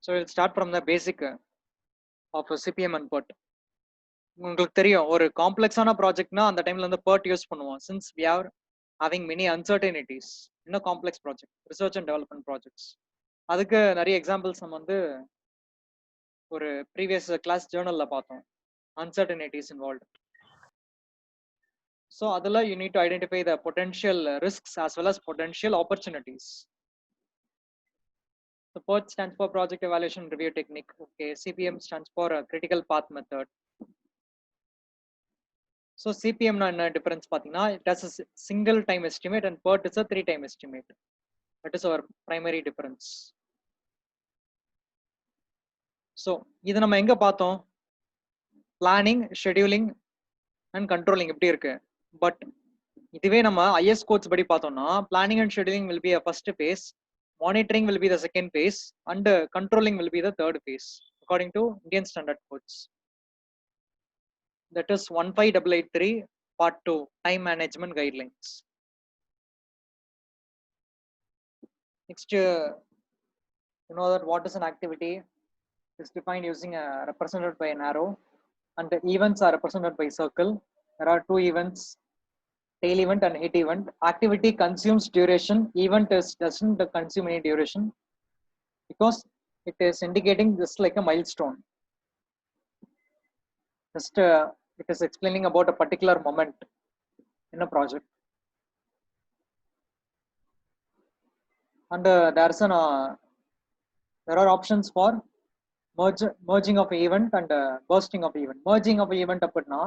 So we'll start from the basic of CPM and PERT. உங்களுக்கு தெரியும் ஒரு காம்ப்ளெக்ஸான ப்ராஜெக்ட்னா அந்த டைம்ல வந்து PERT யூஸ் பண்ணுவோம். Since we are having many uncertainties in a complex project, research and development projects. அதுக்கு நிறைய எக்ஸாம்பிள்ஸ் நம்ம வந்து ஒரு ப்ரீவியஸ் கிளாஸ் ஜேர்னல்ல பார்த்தோம். Uncertainties involved. So adala you need to identify the potential risks as well as potential opportunities. So PERT stands for Project Evaluation Review Technique. Okay, CPM stands for Critical Path Method. So CPM na enna difference pathina, it has a single time estimate and PERT is a 3-time estimate. That is our primary difference. So idu nama enga paathom, planning, scheduling and controlling eppadi irukku. But இதுவே நம்ம IS codes படி பார்த்தோம்னா planning and scheduling will be a first phase, monitoring will be the second phase and controlling will be the third phase according to Indian standard codes. That is 15883 part 2 time management guidelines. Next, you know that what is an activity is defined using represented by an arrow, and the events are represented by circle. There are two events, tail event and hit event. Activity consumes duration, event doesn't consume any duration because it is indicating just like a milestone. Just it is explaining about a particular moment in a project. And there are options for merging of event and bursting of event. Merging of event appadna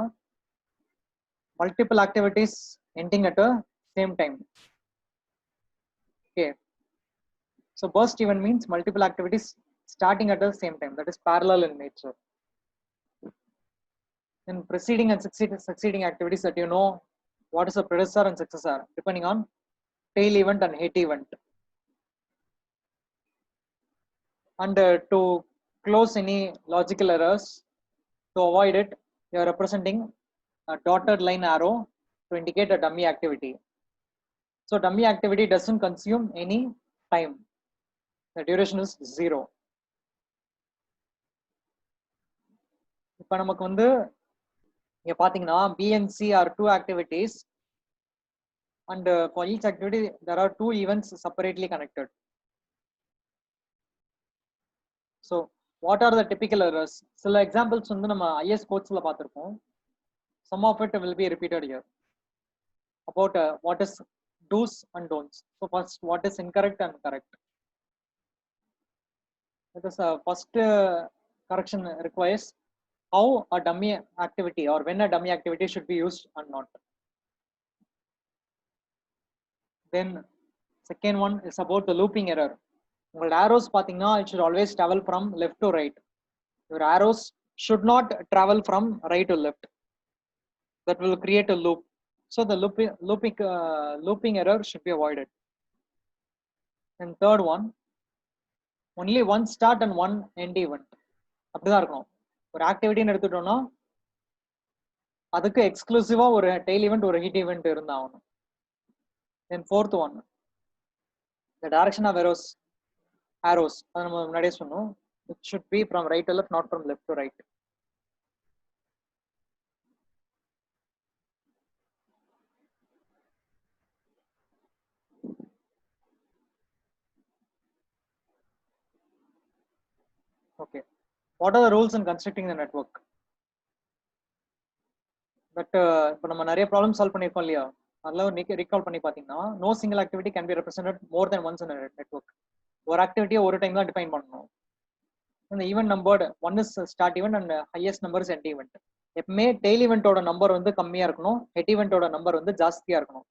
multiple activities ending at the same time. Okay. So burst event means multiple activities starting at the same time. That is parallel in nature. In preceding and succeeding activities, that you know what is a predecessor and successor depending on tail event and hit event. And to close any logical errors, to avoid it, you are representing a dotted line arrow to indicate a dummy activity. So dummy activity doesn't consume any time. The duration is 0. இப்போ நமக்கு வந்து இங்க பாத்தீங்கன்னா B and C are two activities, and for each activity there are two events separately connected. So what are the typical errors? சில examples வந்து நம்ம IS codes ல பார்த்திருப்போம். Some of it will be repeated here about what is do's and don'ts. So first, what is incorrect and correct. That is first correction requires how a dummy activity or when a dummy activity should be used and not. Then second one is about the looping error. உங்களோட arrows பாத்தீங்கன்னா it should always travel from left to right. Your arrows should not travel from right to left. That will create a loop. So the looping error should be avoided. And third one, only one start and one end event. அப்படிதான் இருக்கும். ஒரு ஆக்டிவிட்டின்னு எடுத்துட்டோம்னா அதுக்கு எக்ஸ்க்ளூசிவா ஒரு tail event ஒரு hit event இருந்தாகணும். Then fourth one, the direction of arrows அது நம்ம முன்னாடியே சொன்னோம். It should be from right to left, not from left to right. Okay, what are the rules in constructing the network? But இப்போ நம்ம நிறைய problem solve பண்ணிருக்கோம் இல்லையா, அதெல்லாம் ரீகால் பண்ணி பாத்தீங்கன்னா no single activity can be represented more than once in a network. ஒரு ஆக்டிவிட்டியை ஒரு டைம் தான் டிஃபைன் பண்ணணும். இந்த event numbered one is start event and highest number is end event. எப்பவுமே டெய்ல் ஈவெண்ட்டோட நம்பர் வந்து கம்மியா இருக்கணும், ஹெட் ஈவெண்ட்டோட நம்பர் வந்து ஜாஸ்தியா இருக்கணும்.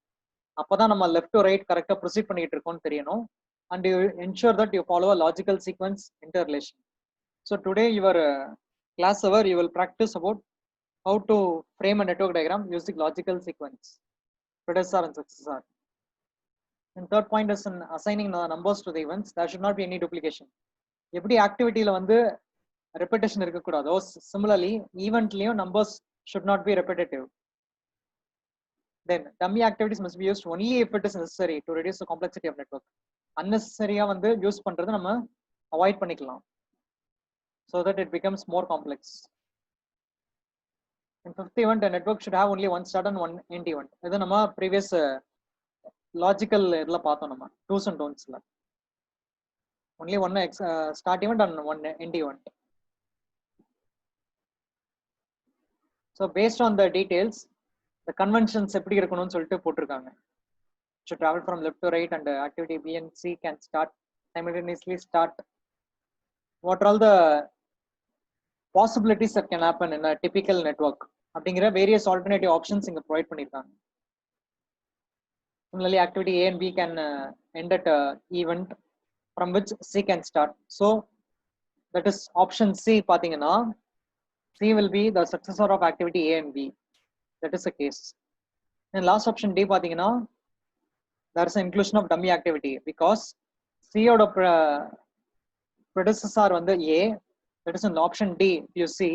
அப்பதான் நம்ம லெஃப்ட் டு ரைட் கரெக்டா ப்ரொசீட் பண்ணிட்டு இருக்கோம்னு தெரியணும். And you ensure that you follow a logical sequence interrelation. So today your class hour you will practice about how to frame a network diagram using logical sequence, predecessor and successor. And third point is in assigning the numbers to the events, there should not be any duplication. எப்படி ஆக்டிவிட்டியில வந்து repetition இருக்கக்கூடாதோ similarly ஈவெண்ட்லயும் numbers should not be repetitive. Then dummy activities must be used only if it is necessary to reduce the complexity of network. Unnecessary வந்து use பண்றது நம்ம avoid பண்ணிக்கலாம். so that it becomes more complex. In fifth event, a network should have only one start and one end event. This is our previous logical do's and don'ts. Only one start event and one end event. So based on the details, the conventions எப்படி இருக்கணும்னு சொல்லிட்டு போட்டுருக்காங்க. Should travel from left to right and activity B and C can simultaneously start. What are all the possibilities that can happen in a typical network? அப்படிங்கிற various alternative options இங்க provide பண்ணிருக்காங்க. Similarly, activity A and B can end at event from which C can start. So that is option C. பாத்தீங்கன்னா C will be the successor of activity A and B. That is the case. And last option D பாத்தீங்கன்னா there is an inclusion of dummy activity because C oda predecessor வந்து A. That is in option D. You see,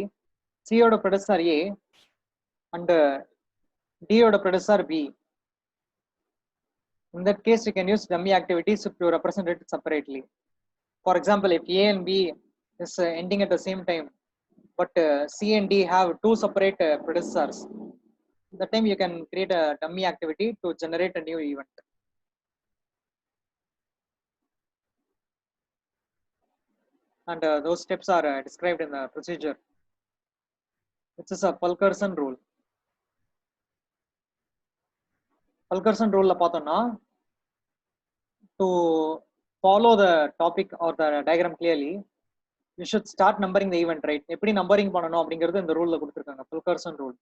C oda predecessor A and D oda predecessor B. In that case, you can use dummy activities to represent it separately. For example, if A and B is ending at the same time, but C and D have two separate predecessors, that time you can create a dummy activity to generate a new event. And those steps are described in the procedure. This is a Fulkerson rule. Fulkerson rule to follow the topic or the diagram clearly, you should start numbering the event, right? எப்படி numbering பண்ணனும் அப்படிங்கிறது இந்த ரூல்ல கொடுத்திருக்காங்க, Fulkerson rule.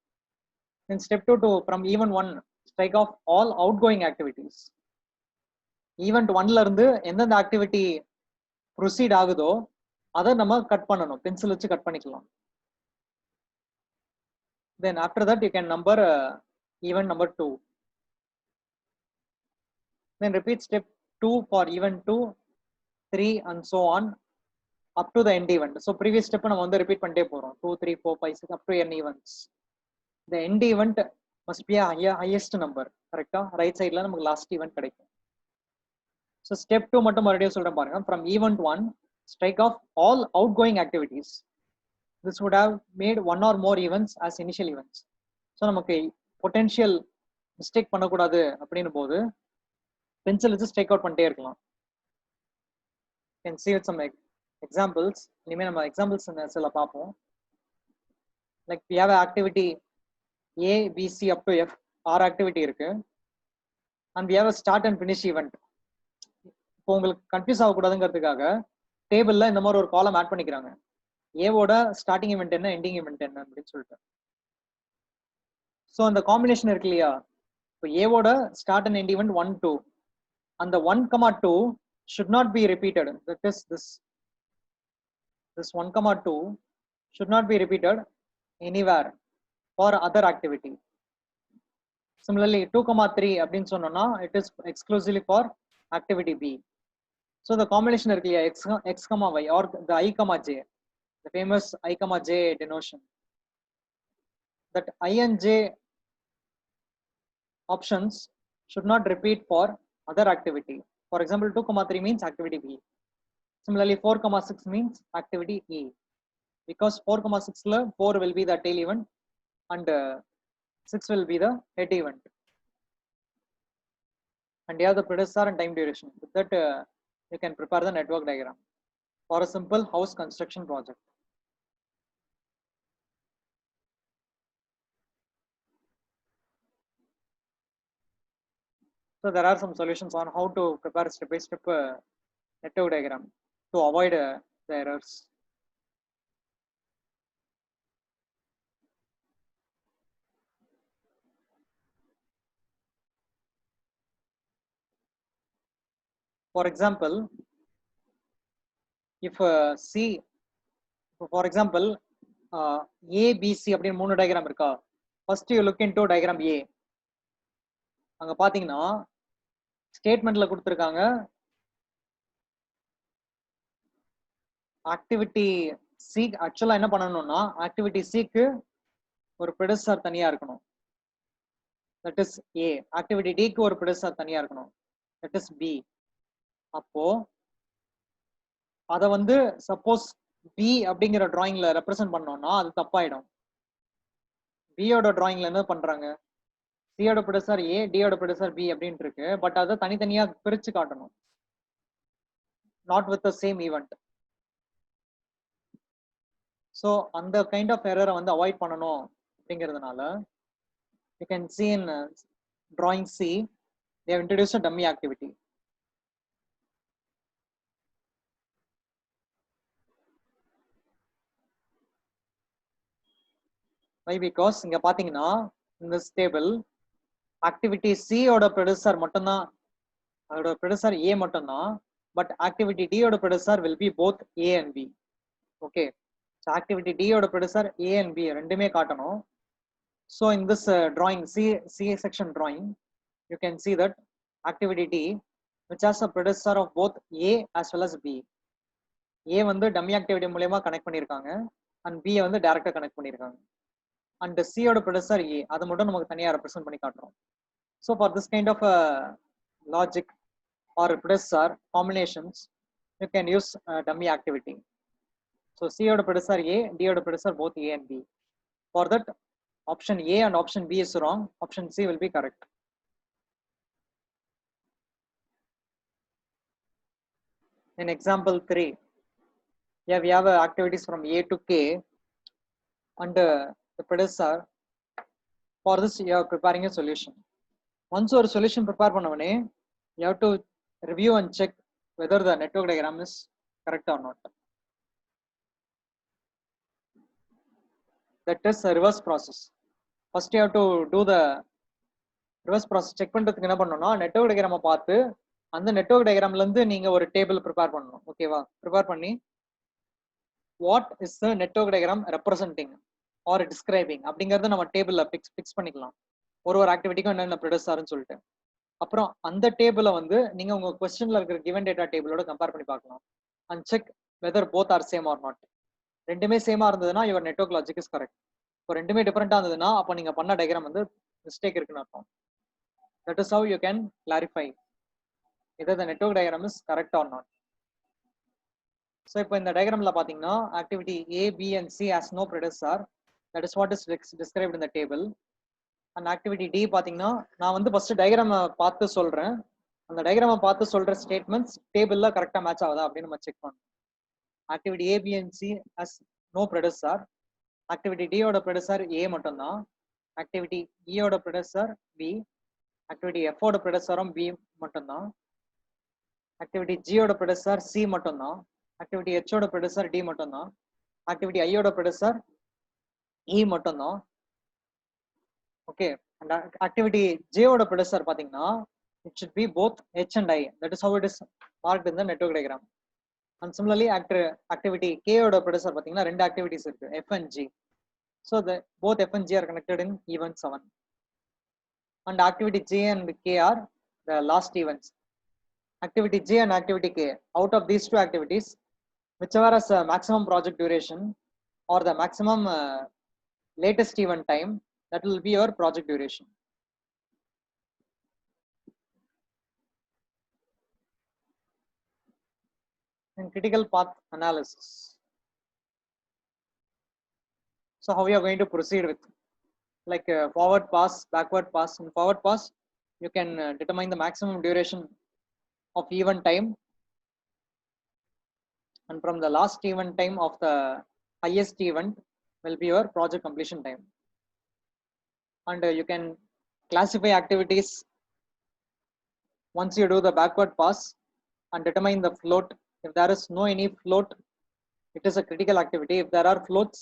In step 2, to from event 1 strike off all outgoing activities. Event 1ல இருந்து எந்தெந்த activity proceed ஆகுதோ அதை நம்ம கட் பண்ணணும், பென்சில் வச்சு கட் பண்ணிக்கலாம். Then after that you can number event number 2. Then repeat step 2 for event 2, 3 and so on up to the end event. So previous step நம்ம வந்து repeat பண்ணிட்டே போறோம், 2 3 4 5 6 up to n events. The end event must be a highest number, correct? Right side la நமக்கு last event கிடைக்கும். So step 2 மட்டும் மறுபடியும் சொல்றேன் பாருங்க. From event 1 strike off all outgoing activities. This would have made one or more events as initial events. So நமக்கு potential mistake பண்ணக்கூடாது அப்படினு போது pencil வச்சு strike out பண்ணிட்டே இருக்கலாம். You can see with some examples. இனிமே நம்ம examples சில பார்ப்போம். Like we have an activity A, B, C up to F, 6 activity இருக்கு. And we have a start and finish event. இப்போ உங்களுக்கு கன்ஃபியூஸ் ஆகக்கூடாதுங்கிறதுக்காக டேபிள்ல இந்த மாதிரி ஒரு காலம் ஆட் பண்ணிக்கிறாங்க. ஏவோட ஸ்டார்டிங் இவெண்ட் என்ன, எண்டிங் இவெண்ட் என்ன அப்படின்னு சொல்லிட்டு. ஸோ அந்த காம்பினேஷன் இருக்கு இல்லையா, இப்போ ஏவோட ஸ்டார்ட் அண்ட் எண்ட் இவெண்ட் 1 2, அந்த 1, 2 should not be repeated. That is this 1, 2 should not be repeated anywhere for other activity. Similarly 2, 3 அப்படின்னு சொன்னோம்னா it is exclusively for activity B. So the combination இருக்கு இல்லையா, x, y or the I, j, the famous I, j denotion, that I and j options should not repeat for other activity. For example, 2, 3 means activity B. Similarly 4, 6 means activity E, because 4, 6 la 4 will be the tail event and 6 will be the head event. And you have the predecessor and time duration. With that you can prepare the network diagram for a simple house construction project. So there are some solutions on how to prepare step-by-step network diagram to avoid the errors. For example, if C, for example A, B, C அப்படின்னு 3 diagram இருக்கா, first you look into diagram A. அங்க பாத்தீங்கன்னா ஸ்டேட்மெண்ட்ல கொடுத்திருக்காங்க activity C ஆக்சுவலா என்ன பண்ணணும்னா activity C க்கு ஒரு predecessor தனியா இருக்கணும், that is A. Activity D க்கு ஒரு predecessor தனியா இருக்கணும், that is B. அப்போ அத வந்து சப்போஸ் பி அப்படிங்கிற டிராயிங்ல ரெப்ரசென்ட் பண்ணோம்னா அது தப்பாயிடும். பியோட டிராயிங்ல என்ன பண்றாங்க, சியோட ப்ரொடியூசர் ஏ, டியோட ப்ரொடியூசர் பி அப்படின்ட்டு இருக்கு. பட் அதை தனித்தனியா பிரிச்சு காட்டணும், not with the same event. So அந்த கைண்ட் ஆஃப் எரரை வந்து அவாய்ட் பண்ணணும் அப்படிங்கிறதுனால you can see in drawing C, they have introduced a dummy activity. Why? Because இங்க பாத்தீங்கன்னா in this table activity C ஓட producer மட்டும்தான், அதோட producer A மட்டும்தான், but activity D ஓட producer will be both A and B. Okay, so activity D ஓட producer A and B ரெண்டுமே காட்டணும். So in this drawing C section drawing, you can see that activity D, which has a producer of both A as well as B. A வந்து dummy activity மூலமா connect பண்ணிருக்காங்க and B வந்து டைரக்டா connect பண்ணிருக்காங்க. And C ஓட producer A, அதை மட்டும் நமக்கு தனியா ரெப்ரசென்ட் பண்ணி காட்டுறோம். So for this kind of logic or producer combinations, you can use dummy activity. So C ஓட ப்ரொடியூசர் A, D ஓட producer both A and B. For that, option A and option B is wrong, option C will be correct. In example 3, yeah, we have activities from A to K and the producer. For this, you are preparing a solution. Once your solution prepare பண்ணவனே, you have to review and check whether the network diagram is correct or not. That is a reverse process. First you have to do the reverse process. Check பண்றதுக்கு என்ன பண்ணனும்னா, network diagram பார்த்து அந்த network diagramல இருந்து நீங்க ஒரு table prepare பண்ணனும். ஓகேவா? prepare பண்ணி what is the network diagram representing or describing அப்படிங்கறத நம்ம டேபிள்ல ஃபிக்ஸ் பண்ணிக்கலாம். ஒரு ஆக்டிவிட்டிக்கும் என்னென்ன ப்ரொடியூசர்னு சொல்லிட்டு. அப்புறம் அந்த டேபிளை வந்து நீங்க உங்க क्वेश्चनல இருக்கிற given data டேபிளோட கம்பேர் பண்ணி பார்க்கலாம். and check whether both are same or not. ரெண்டுமே சேமா இருந்ததுன்னா your network logic is correct. இப்போ ரெண்டுமே டிஃபரெண்டா இருந்ததுன்னா அப்ப நீங்க பண்ண டயக்ராம் வந்து மிஸ்டேக் இருக்குன்னு அர்த்தம். That is how you can clarify whether the network diagram is correct or not. So இப்போ இந்த டயக்ராம்ல பாத்தீங்கன்னா activity A, B and C has no predecessor. That is what is described in the table. And activity D பாத்தீங்கன்னா நான் வந்து first டயக்ராமை பார்த்து சொல்றேன். அந்த டயக்ராமை பார்த்து சொல்ற ஸ்டேட்மெண்ட்ஸ் டேபிள்ல கரெக்டா மேட்ச் ஆகுதா அப்படின்னு நம்ம செக் பண்ணணும். Activity A, B and C has no predecessor. Activity D ஓட predecessor A மட்டும்தான். Activity E ஓட predecessor B. Activity F ஓட predecessor B மட்டும்தான். Activity G ஓட predecessor C மட்டும்தான். Activity H ஓட predecessor D மட்டும்தான். Activity I ஓட predecessor E மட்டும்தான். Okay, and activity J ஓட predecessor பாத்தீங்கன்னா it should be both H and I. That is how it is marked in the network diagram. And similarly, activity K ஓட predecessor பாத்தீங்கன்னா ரெண்டு activities இருக்கு, F and G. So the both F and G are connected in event 7. And activity J and K are the last events. Activity J and activity K, out of these two activities, whichever has a maximum project duration or the maximum latest event time, that will be your project duration. In critical path analysis, so how we are going to proceed with like forward pass, backward pass. In forward pass, you can determine the maximum duration of event time, and from the last event time of the highest event will be your project completion time. And you can classify activities once you do the backward pass and determine the float. If there is no any float, it is a critical activity. If there are floats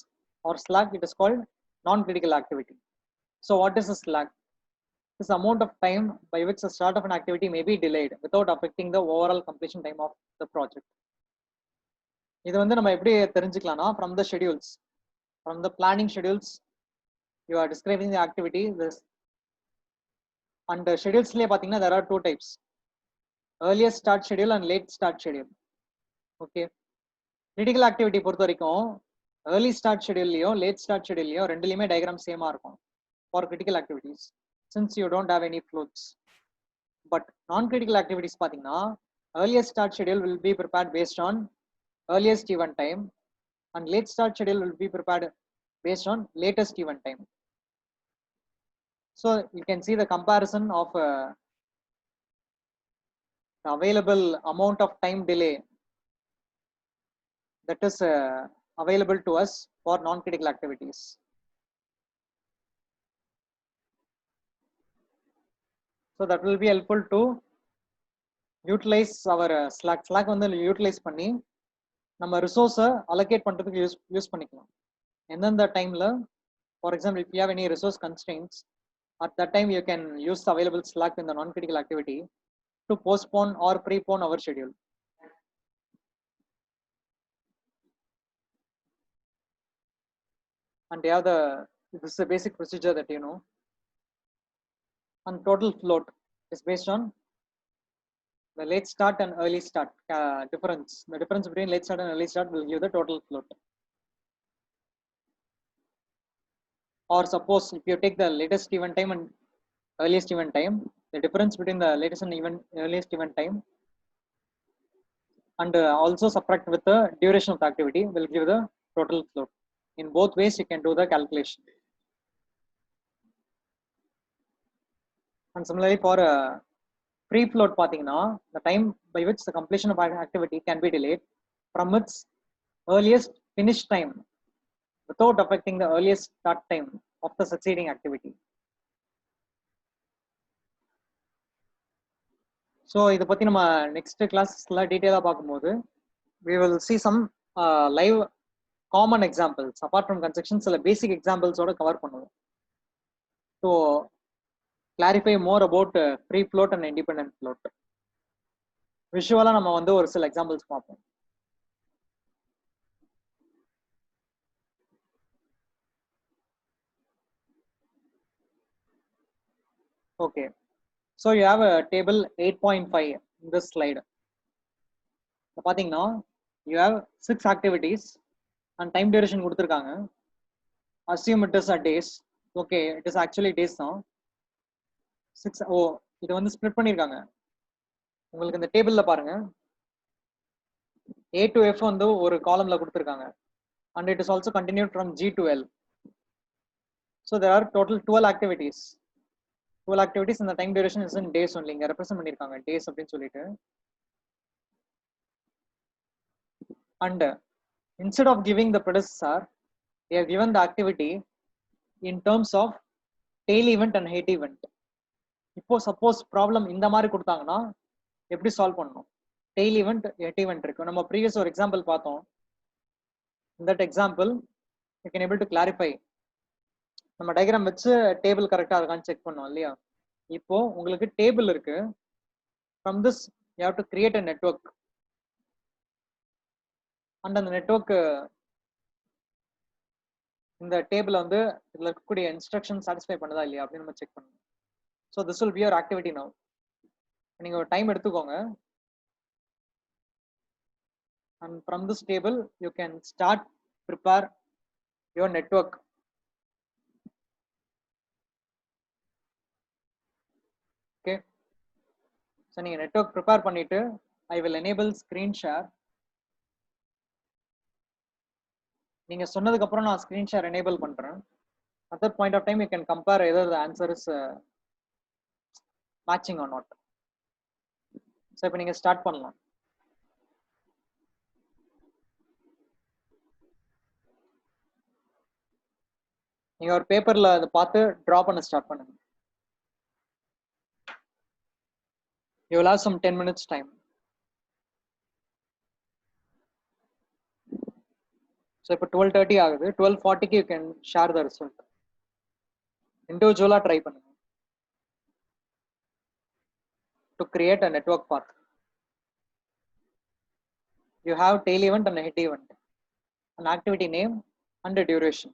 or slack, it is called non-critical activity. So what is a slack? This amount of time by which the start of an activity may be delayed without affecting the overall completion time of the project. இது வந்து நம்ம எப்படி தெரிஞ்சுக்கலாம்னா from the schedules, from the planning schedules, you are describing the activity. This and the schedules லயே பாத்தீங்கன்னா there are two types, earliest start schedule and late start schedule. Okay, critical activity பொறுத்த வரைக்கும் early start scheduleலயும் late start scheduleலயும் ரெண்டுலயுமே diagram சேமா இருக்கும் for critical activities, since you don't have any floats. But non-critical activities பாத்தீங்கன்னா earliest start schedule will be prepared based on earliest event time, and late start schedule will be prepared based on latest event time. So you can see the comparison of the available amount of time delay that is available to us for non-critical activities. So that will be helpful to utilize our slack வந்து utilize பண்ணி நம்ம ரிசோர்ஸை allocate பண்றதுக்கு use பண்ணிக்கலாம். எந்தெந்த டைம்ல, for example if you have any resource constraints, at that time you can use the available slack in the non-critical activity to postpone or prepone our schedule. And you have this is a basic procedure that you know. And total float is based on the late start and early start difference. The difference between late start and early start will give the total float. Or suppose if you take the latest event time and earliest event time, the difference between the latest and earliest event time, and also subtract with the duration of the activity will give the total float. In both ways you can do the calculation. And similarly for free float பாத்தீங்கன்னா, the time by which the completion of activity can be delayed from its earliest finish time without affecting the earliest start time of the succeeding activity. So இதை பத்தி நம்ம next classல டீடைலா பார்க்கும்போது we will see some live common examples apart from construction, சில basic examples ஓட cover பண்ணுவோம் to clarify more about free float and independent float. விஷுவலா நம்ம வந்து ஒரு சில எக்ஸாம்பிள்ஸ் பார்ப்போம். Okay, so you have a table 8.5 in this slide. பாத்தீங்கன்னா you have 6 activities and time duration கொடுத்திருக்காங்க. Assume it is a days. Okay, it is actually days தான். 6 இது வந்து ஸ்ப்ளிட் பண்ணிருக்காங்க. உங்களுக்கு இந்த டேபிள்ல பாருங்க, A to F வந்து ஒரு காலம்ல கொடுத்திருக்காங்க and it is also continued from G to L. So there are total 12 activities. 12 activities and the time duration is in days only. இங்க ரெப்ரசன்ட் பண்ணிருக்காங்க days அப்படின்னு சொல்லிட்டு. And instead of giving the predecessor, they have given the activity in terms of tail event and head event. இப்போ suppose problem இந்த மாதிரி கொடுத்தாங்கன்னா எப்படி solve பண்ணணும்? டெய்ல் ஈவெண்ட், ஹெட் ஈவெண்ட் இருக்கு. நம்ம ப்ரீவியஸ் ஒரு எக்ஸாம்பிள் பார்த்தோம். In that example you can able to clarify. நம்ம டயக்ராம் வச்சு டேபிள் கரெக்டா இருக்கான்னு செக் பண்ணோம் இல்லையா? இப்போ உங்களுக்கு டேபிள் இருக்கு. From this you have to create a network. And அந்த நெட்வொர்க் இந்த டேபிள் வந்து இதுல இருக்கக்கூடிய இன்ஸ்ட்ரக்ஷன் சாட்டிஸ்ஃபை பண்ணுதா இல்லையா அப்படின்னு நம்ம செக் பண்ணணும். So this will be your activity now. நீங்க ஒரு டைம் எடுத்துக்கோங்க. And from this table you can start prepare your network. Okay, so நீங்க network prepare பண்ணிட்டு I will enable screen share. நீங்க சொன்னதுக்கு அப்புறம் நான் screen share enable பண்றேன். At that point of time you can compare whether the answer is matching or not. So இப்போ நீங்க start பண்ணலாம். நீங்க ஒரு பேப்பர்ல அதை பார்த்து டிரா பண்ண ஸ்டார்ட் பண்ணுங்க. You will have some 10 minutes time. So இப்போ 12:30 ஆகுது. 12:40க்கு you can share the result. இண்டிவிஜுவலா ட்ரை பண்ணுங்க to create a network path. You have tail event and head event, an activity name and a duration.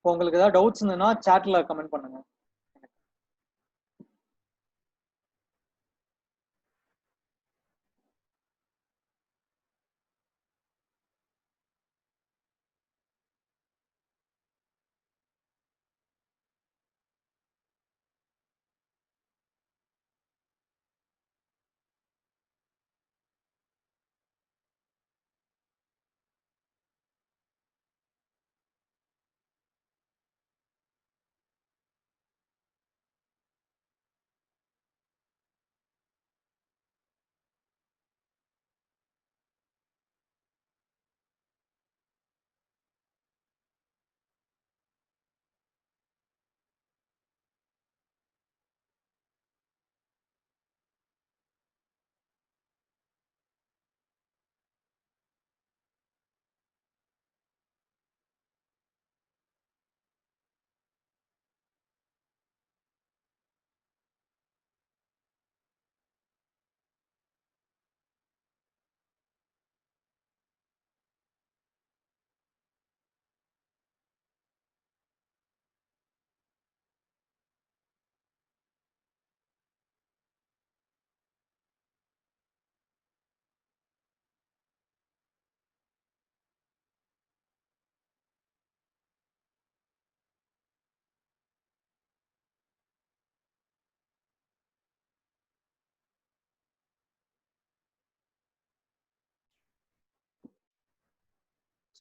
இப்போ உங்களுக்கு ஏதாவது doubts இருந்ததுன்னா சாட்ல comment பண்ணுங்க.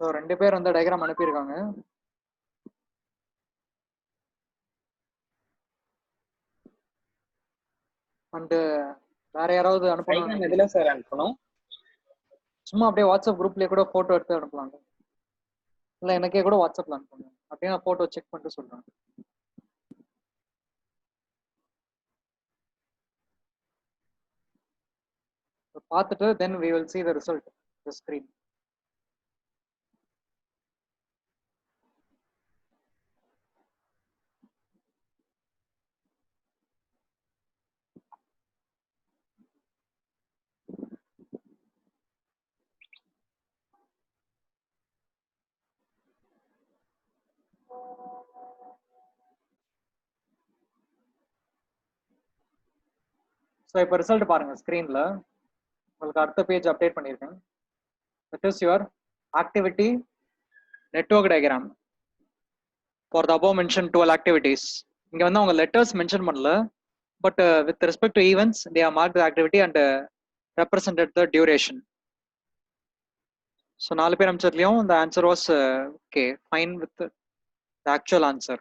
ஸோ 2 பேர் வந்து டயக்ராம் அனுப்பியிருக்காங்க. அண்ட் வேற யாராவது அனுப்பணும்? எதுல சார் அனுப்பணும்? சும்மா அப்படியே வாட்ஸ்அப் குரூப்லயே கூட போட்டோ எடுத்து அனுப்பலாம். இல்லை எனக்கே கூட வாட்ஸ்அப்ல அனுப்புங்க. அப்படியே நான் போட்டோ செக் பண்ணிட்டு சொல்றேன். பார்த்துட்டு then we will see the result the screen. So இப்போ ரிசல்ட் பாருங்க ஸ்க்ரீன்ல. உங்களுக்கு அடுத்த பேஜ் அப்டேட் பண்ணியிருக்கேன். That is your activity network diagram for the above mentioned 12 activities. இங்க வந்து அவங்க லெட்டர்ஸ் மென்ஷன் பண்ணல, but with respect to events they are mark the activity and represented the duration. So 4 பேர் அமிச்சதுலையும் the answer was okay fine with the actual answer.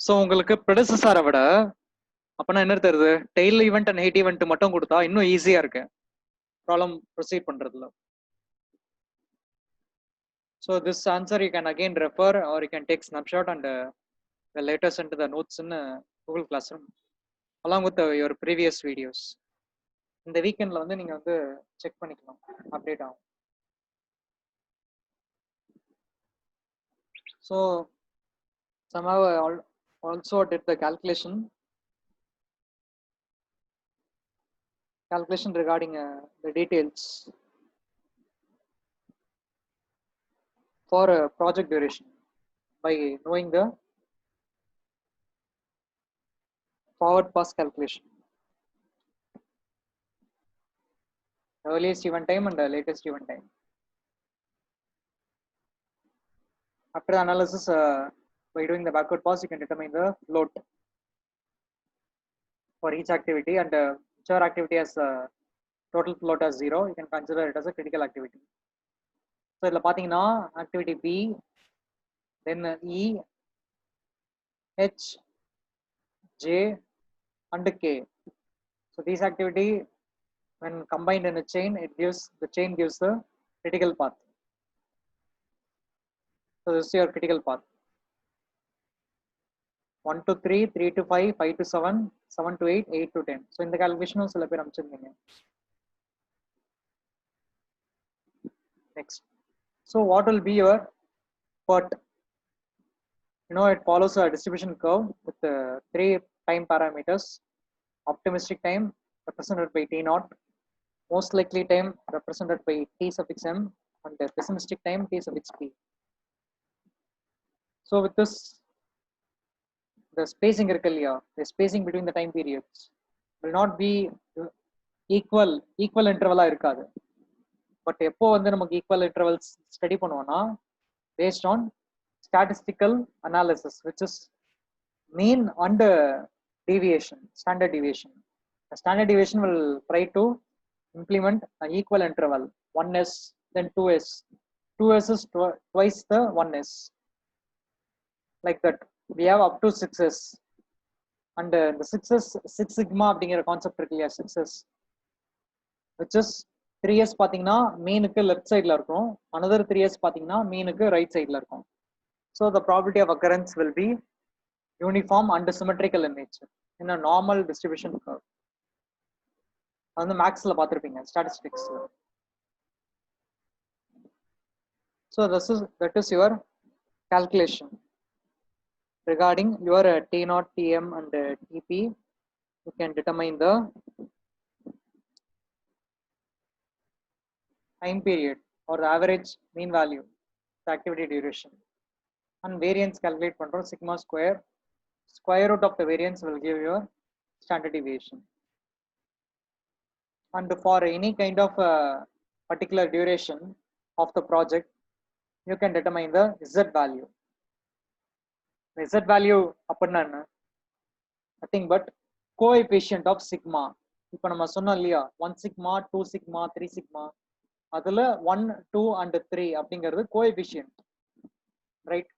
So உங்களுக்கு ப்ரெடிசஸரை விட அப்பனா என்ன தருது, tail event and head event மட்டும் கொடுத்தா இன்னும் ஈஸியா இருக்கு ப்ராப்ளம் ப்ரொசீட் பண்றதுல. So this answer you can again refer or you can take snapshot and later send to the notes in Google Classroom along with your previous videos. இந்த வீக்கெண்ட்ல வந்து நீங்க வந்து செக் பண்ணிக்கலாம், அப்டேட் ஆகும். So somehow I also did the calculation regarding the details for project duration by knowing the forward pass calculation, earliest event time and the latest event time. After the analysis, by doing the backward pass, you can determine the float for each activity, and whichever activity has total float as 0, you can consider it as a critical activity. So இதில் பார்த்தீங்கன்னா activity B, then E, H, J, and K. So these activity, when combined in a chain, the chain gives the critical path. So this is your critical path. 1 to 3, 3 to 5, 5 to 7, 7 to 8, 8 to 10. So in the calculation சில பேர் அமைச்சிருந்தீங்க. Next. So what will be your PERT? You know, it follows a distribution curve with 3 time parameters. Optimistic time represented by T naught, most likely time represented by T suffix m, and pessimistic time T suffix p. So with this, the spacing இருக்கு இல்லையா, the spacing between the time periods will not be equal interval இருக்காது. But எப்போ வந்து நமக்கு equal intervals study பண்ணுவோம்னா based on statistical analysis, which is mean and deviation, standard deviation. The standard deviation will try to implement an equal interval, 1s, then 2s. 2s is twice the 1s. Like that. We have up to 6s. And the 6s, 6 sigma அப்படிங்கிற concept இருக்கு இல்லையா, 6s, which is 3s பார்த்தீங்கன்னா மீனுக்கு left சைடில் இருக்கும், another 3s பார்த்தீங்கன்னா மீனுக்கு right சைடில் இருக்கும். So the probability of occurrence will be uniform and symmetrical in nature in a normal distribution curve. அது மேக்ஸ்ல பார்த்திருப்பீங்க, statistics. So that is your calculation regarding your T0, Tm and Tp. You can determine the time period or the average mean value, the activity duration, and variance calculate பண்றோம். Sigma square root of the variance will give your standard deviation. And for any kind of particular duration of the project, you can determine the Z value. The Z value அப்படின்னா nothing but coefficient of sigma. இப்போ நம்ம சொன்னோம் இல்லையா, 1 sigma, 2 sigma, 3 sigma, அதுல 1, 2 and 3 அப்படிங்கிறது coefficient, right?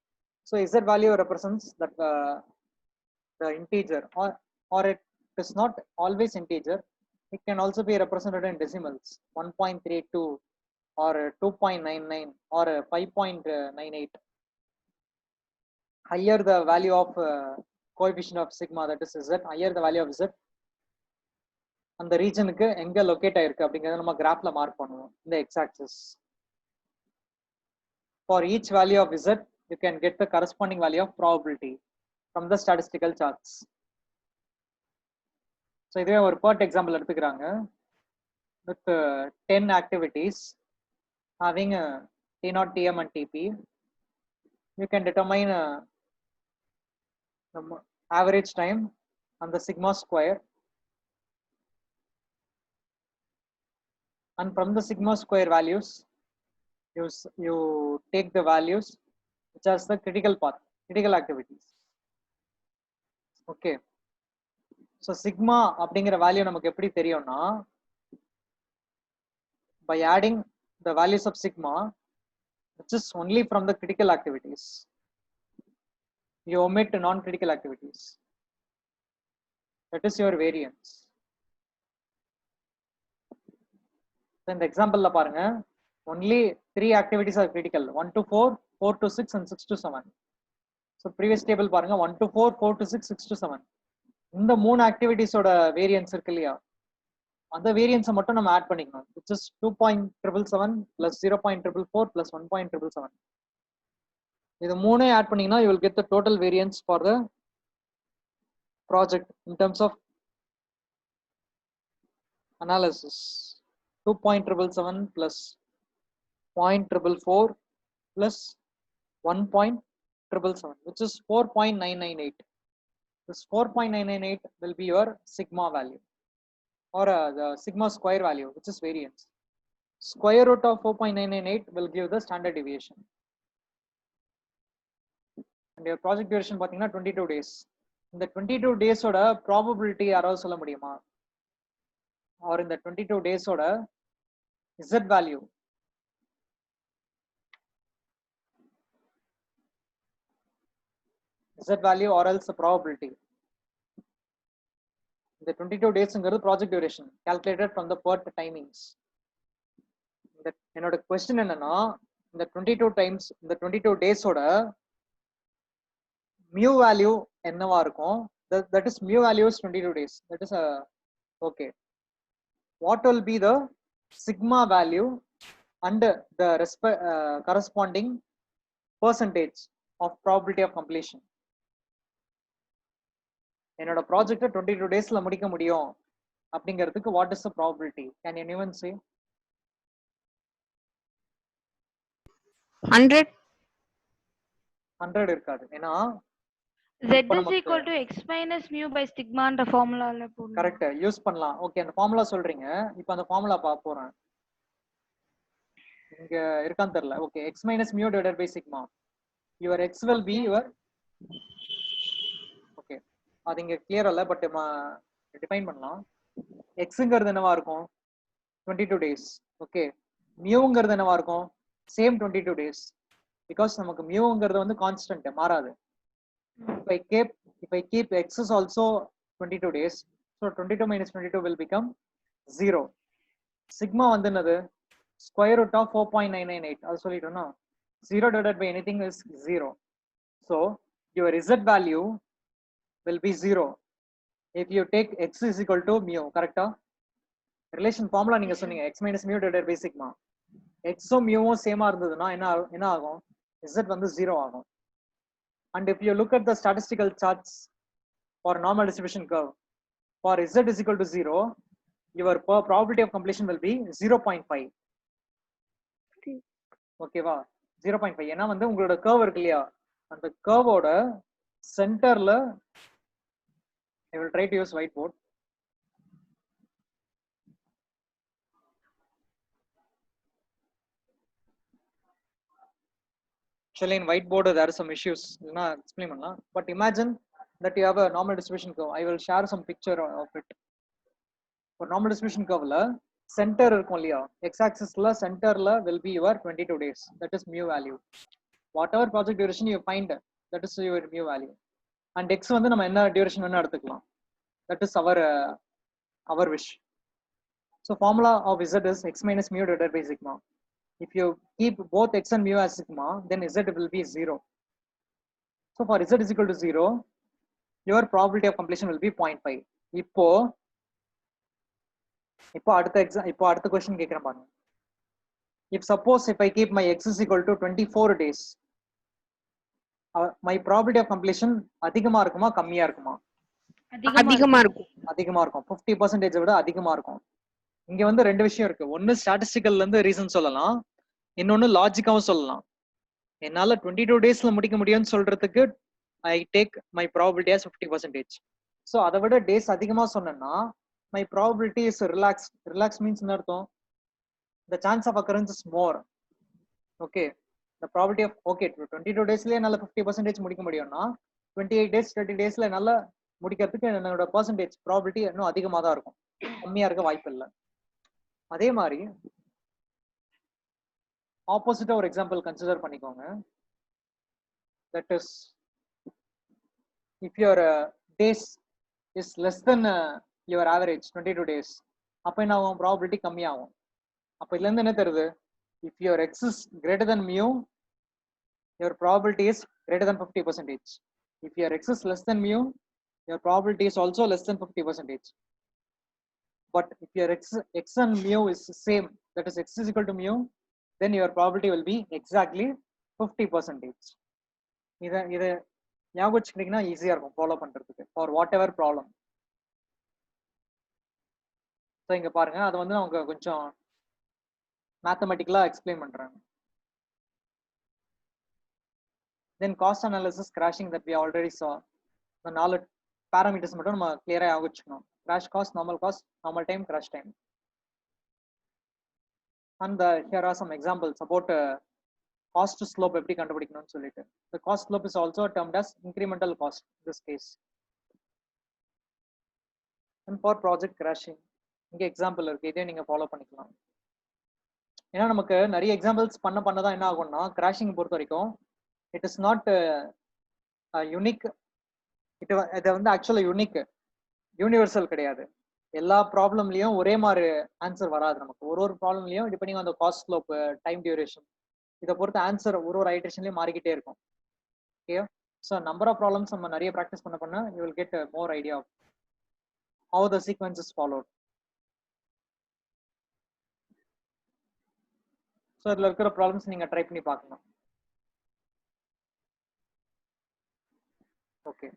So Z value represents that the integer, or it is not always integer. It can also be represented in decimals, 1.32 or 2.99 or 5.98. Higher the value of coefficient of sigma, that is Z, higher the value of Z, அந்த ரீஜனுக்கு எங்க locate ஆயிருக்கு அப்படிங்கறத நம்ம கிராஃப்ல mark பண்ணுவோம் இந்த X axis. For each value of Z, you can get the corresponding value of probability from the statistical charts. So இதுவே ஒரு PERT example எடுத்துக்கிறாங்க with 10 activities having T0, Tm and Tp. You can determine the average time and the sigma square, and from the sigma square values you take the values which are the critical path, critical activities. Okay, so sigma அப்படிங்கிற value நமக்கு எப்படி தெரியும்னா, by adding the values of sigma which is only from the critical activities, you omit non-critical activities, that is your variance. So in the example la பாருங்க, only 3 activities are critical, 1 to 4, 4 to 6 and 6 to 7. So previous table பாருங்க, 1 to 4, 4 to 6, 6 to 7. இந்த 3 activities ஓட variance இருக்கு இல்லையா, அந்த variance மட்டும் நம்ம add பண்ணிக்கணும், which is 2.777 plus 0.444 plus 1.777. இது மூணே ஆட் பண்ணீங்கன்னா you will get the total variance for the project in terms of analysis. 2.777 plus 0.444 plus 1.777, which is 4.998. This 4.998 will be your sigma value, or the sigma square value, which is variance. Square root of 4.998 will give the standard deviation. And your project duration பார்த்தீங்கன்னா 22 days. இந்த 22 days ஓட probability யாராவது சொல்ல முடியுமா? Or in the 22 days ஓட Z value, Z value or else the probability. The 22 days ங்கிறது project duration calculated from the PERT timings. என்னோட question என்னன்னா, இந்த 22 times இந்த 22 days ஓட mu value என்னவா இருக்கும்? That is mu value is 22 days. That is okay. What will be the sigma value and the corresponding percentage of probability of completion? என்னோட project 22 daysல முடிக்க முடியும் அப்படிங்கிறதுக்கு what is the probability? Can anyone say? 100. 100 இருக்காது. ஏன்னா Z இப்போ is நமக்கு equal to x minus mu by sigma என்ற ஃபார்முலால போடணும். கரெக்ட் யூஸ் பண்ணலாம். ஓகே, அந்த ஃபார்முலா சொல்றீங்க. இப்போ அந்த ஃபார்முலா பார்க்க போறேன். இங்க இருக்கான்னு தெரியல. Okay, x minus mu divided by sigma. Your x will be your okay, அது இங்க கிளியர் இல்ல, பட் டிஃபைன் பண்ணலாம். xங்கிறது என்னவா இருக்கும்? 22 டேஸ். ஓகே, மியூங்கிறது என்னவா இருக்கும்? Same 22 days. பிகாஸ் நமக்கு மியூங்கிறது வந்து கான்ஸ்டன்ட், மாறாது. If I keep x is also 22 days, so 22 minus 22 will become 0. Sigma வந்து என்னது? Square root of 4.998. அது சொல்லிட்டோம்னா 0 divided by anything is 0. So your z value will be 0 if you take x is equal to mu. Correct? Relation formula நீங்க சொன்னீங்க x minus mu divided by sigma. x um mu உம் சேமா இருந்ததுன்னா என்ன ஆகும்? z வந்து 0 ஆகும். And if you look at the statistical charts for normal distribution curve, for z is equal to 0, your probability of completion will be 0.5. ஓகேவா? 0.5. ஏன்னா வந்து உங்களோட கர்வ் இருக்கு இல்லையா, அந்த கர்வோட சென்டர்ல I will try to use whiteboard. Actually in whiteboard there are some issues, இல்லனா explain பண்ணலாம். But imagine that you have a normal distribution curve. I will share some picture of it. For normal distribution curveல center இருக்கும் இல்லையா, x axisல centerல will be your 22 days. That is mu value. Whatever project duration you find, that is your mu value. And x வந்து நம்ம என்ன duration வேணா எடுத்துக்கலாம். That is our wish. So formula of z is x minus mu divided by sigma. If you keep both x and mu as sigma, then z will be 0. So for z is equal to 0, your probability of completion will be 0.5. இப்போ அடுத்த question கேக்குறேன் பாருங்க. If I keep my x is equal to 24 days, my probability of completion அதிகமா இருக்குமா கம்மியா இருக்குமா? அதிகமா இருக்கும். அதிகமா இருக்கும். 50% விட அதிகமா இருக்கும். இங்க வந்து ரெண்டு விஷயம் இருக்கு. ஒன்னு ஸ்டாட்டிஸ்டிக்கல்ல இருந்து ரீசன் சொல்லலாம், இன்னொன்னு லாஜிக்காவும் சொல்லலாம். என்னால 22 டேஸ்ல முடிக்க முடியும்னு சொல்றதுக்கு I take my probability as 50%. So அதை விட டேஸ் அதிகமா சொன்னேன்னா my probability is relaxed. Relaxed means என்ன அர்த்தம்? The chance of occurrence is more. Okay, the probability of 22 டேஸ்லயே என்னால 50% முடிக்க முடியும்னா 28 days 30 டேஸ்ல என்னால முடிக்கிறதுக்கு என்னோட percentage probability இன்னும் அதிகமா தான் இருக்கும், கம்மியா இருக்க வாய்ப்பு இல்லை. அதே மாதிரி ஆப்போசிட்டா ஒரு எக்ஸாம்பிள் கன்சிடர் பண்ணிக்கோங்க. That is, if your days is less than your average 22 days, அப்ப என்ன ஆகும்? ப்ராபபிலிட்டி கம்மியாகும். அப்ப இதுல இருந்து என்ன தெரியுது? If your x is greater than mu, your probability is greater than 50%. If your x is less than mu, your probability is also less than 50%. But if your x and mu is same, that is x is equal to mu, then your probability will be exactly 50%. இதை ஞாபகம் வச்சுக்கிட்டீங்கன்னா ஈஸியா இருக்கும் follow பண்றதுக்கு for whatever problem. So இங்க பாருங்க, அதை வந்து அவங்க கொஞ்சம் மேத்தமெட்டிக்கலா எக்ஸ்பிளைன் பண்றாங்க. Then cost analysis crashing that we already saw. இந்த 4 பேராமீட்டர்ஸ் மட்டும் நம்ம கிளியரா ஞாபகம் வச்சுக்கணும். Crash cost, normal time, crash time. And here are some examples about cost slope எப்படி கண்டுபிடிக்கணும்னு சொல்லிட்டு. The cost slope is also termed as incremental cost in this case. And for project crashing, இங்க example இருக்கு, இதே நீங்க follow பண்ணிக்கலாம். ஏன்னா நமக்கு நிறைய எக்ஸாம்பிள்ஸ் பண்ணதான் என்ன ஆகும்னா, கிராஷிங் பொறுத்த வரைக்கும் இட் இஸ் நாட் யூனிக். இது வந்து ஆக்சுவலா யூனிக், யூனிவர்சல் கிடையாது. எல்லா ப்ராப்ளம்லயும் ஒரே மாதிரி ஆன்சர் வராது நமக்கு. ஒரு ப்ராப்ளம்லயும் depending on the cost slope, time duration, இதை பொறுத்து ஆன்சர் ஒரு ஐட்ரேஷன்லயும் மாறிக்கிட்டே இருக்கும். Okay, so number of problems நம்ம நிறைய ப்ராக்டிஸ் பண்ண you will get more idea of how the sequence is followed. So இதில் இருக்கிற ப்ராப்ளம்ஸ் நீங்க ட்ரை பண்ணி பார்க்கணும். ஓகே.